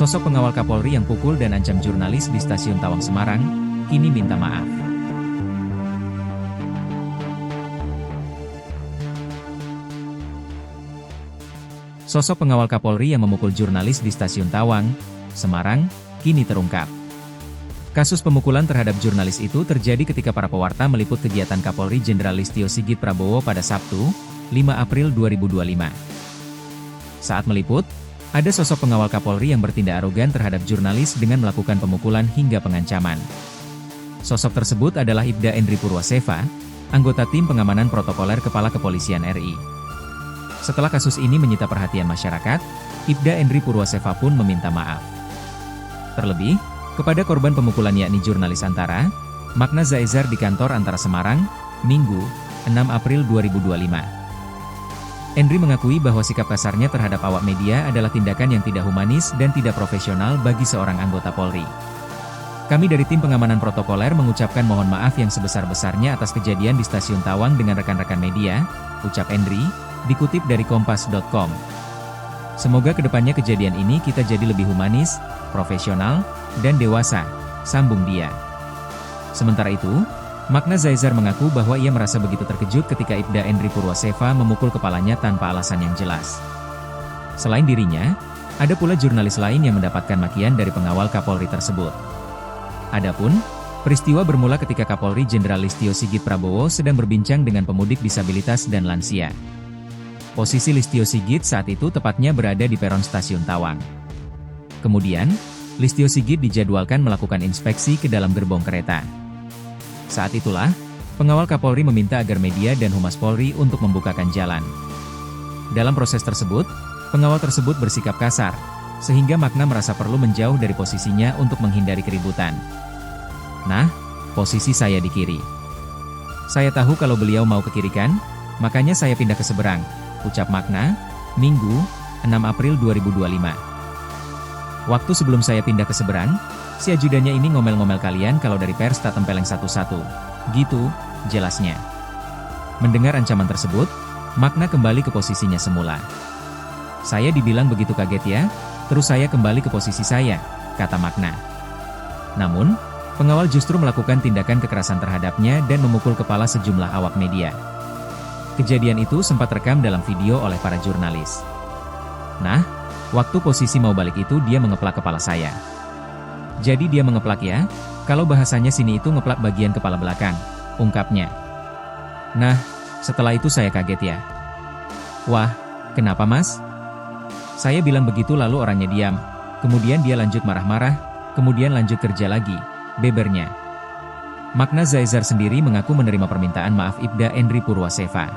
Sosok pengawal Kapolri yang pukul dan ancam jurnalis di Stasiun Tawang Semarang, kini minta maaf. Sosok pengawal Kapolri yang memukul jurnalis di Stasiun Tawang, Semarang, kini terungkap. Kasus pemukulan terhadap jurnalis itu terjadi ketika para pewarta meliput kegiatan Kapolri Jenderal Listio Sigit Prabowo pada Sabtu, 5 April 2025. Saat meliput, ada sosok pengawal Kapolri yang bertindak arogan terhadap jurnalis dengan melakukan pemukulan hingga pengancaman. Sosok tersebut adalah Ibda Endri Purwaseva, anggota tim pengamanan protokoler Kepala Kepolisian RI. Setelah kasus ini menyita perhatian masyarakat, Ibda Endri Purwaseva pun meminta maaf. Terlebih, kepada korban pemukulan yakni jurnalis Antara, Magna Zaizar di kantor Antara Semarang, Minggu, 6 April 2025. Endri mengakui bahwa sikap kasarnya terhadap awak media adalah tindakan yang tidak humanis dan tidak profesional bagi seorang anggota Polri. Kami dari tim pengamanan protokoler mengucapkan mohon maaf yang sebesar-besarnya atas kejadian di Stasiun Tawang dengan rekan-rekan media, ucap Endri, dikutip dari Kompas.com. Semoga kedepannya kejadian ini kita jadi lebih humanis, profesional, dan dewasa, sambung dia. Sementara itu, Magna Zaizar mengaku bahwa ia merasa begitu terkejut ketika Ibda Endri Purwaseva memukul kepalanya tanpa alasan yang jelas. Selain dirinya, ada pula jurnalis lain yang mendapatkan makian dari pengawal Kapolri tersebut. Adapun, peristiwa bermula ketika Kapolri Jenderal Listio Sigit Prabowo sedang berbincang dengan pemudik disabilitas dan lansia. Posisi Listio Sigit saat itu tepatnya berada di peron Stasiun Tawang. Kemudian, Listio Sigit dijadwalkan melakukan inspeksi ke dalam gerbong kereta. Saat itulah, pengawal Kapolri meminta agar media dan Humas Polri untuk membukakan jalan. Dalam proses tersebut, pengawal tersebut bersikap kasar, sehingga Magna merasa perlu menjauh dari posisinya untuk menghindari keributan. Nah, posisi saya di kiri. Saya tahu kalau beliau mau ke kiri kan, makanya saya pindah ke seberang, ucap Magna, Minggu, 6 April 2025. Waktu sebelum saya pindah ke seberang, si ajudannya ini ngomel-ngomel kalian kalau dari pers tak tempeleng satu-satu. Gitu, jelasnya. Mendengar ancaman tersebut, Magna kembali ke posisinya semula. Saya dibilang begitu kaget ya, terus saya kembali ke posisi saya, kata Magna. Namun, pengawal justru melakukan tindakan kekerasan terhadapnya dan memukul kepala sejumlah awak media. Kejadian itu sempat rekam dalam video oleh para jurnalis. Nah, waktu posisi mau balik itu dia mengeplak kepala saya. Jadi dia mengeplak ya, kalau bahasanya sini itu ngeplak bagian kepala belakang, ungkapnya. Nah, setelah itu saya kaget ya. Wah, kenapa mas? Saya bilang begitu lalu orangnya diam, kemudian dia lanjut marah-marah, kemudian lanjut kerja lagi, bebernya. Magna Zaizar sendiri mengaku menerima permintaan maaf Ibda Endri Purwaseva.